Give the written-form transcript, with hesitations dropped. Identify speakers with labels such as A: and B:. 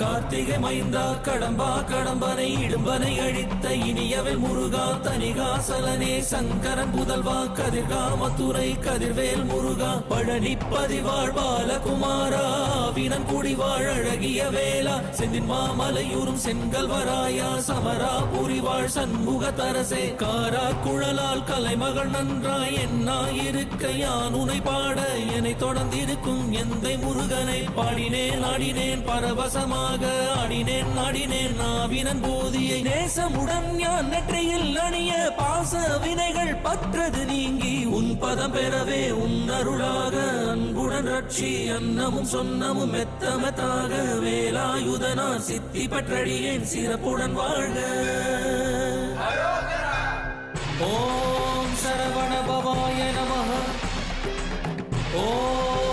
A: கார்த்திகை மைந்தா கடம்பா கடம்பனை இடும்பனை அழித்த இனியவள் முருகா தனிகாசலனே சங்கரன் புதல்வா கதிர்கா மதுரை கதிர்வேல் முருகா பழனி பதிவாழ் பாலகுமாரா வினன் குடிவாழ் அழகிய வேளா செந்தின் மாமலையூரும் செங்கல் வராயா சமரா புரிவாழ் சண்முக தரசே காரா குழலால் கலைமகள் நன்றாய் என்னாயிருக்க யான் உனை பாட என்னை தொடர்ந்திருக்கும் எந்தை முருகனை பாடினேன் ஆடினேன் பரவசமாக ஆடினேன் நாடினேன் நாவினன் போதியை நேசமுடன் ஞான் நெற்றியில் அணிய பாச வினைகள் பற்றது நீங்கி உன் பதம் பெறவே உன் அருளாக அன்புடன் ரட்சி அன்னமும் சொன்னமும் மெத்தமத்தாக வேலாயுதனார் சித்தி பற்றடியேன் சிறப்புடன் வாழ்க. ஓம் சரவண பவாய நமஹ. ஓம்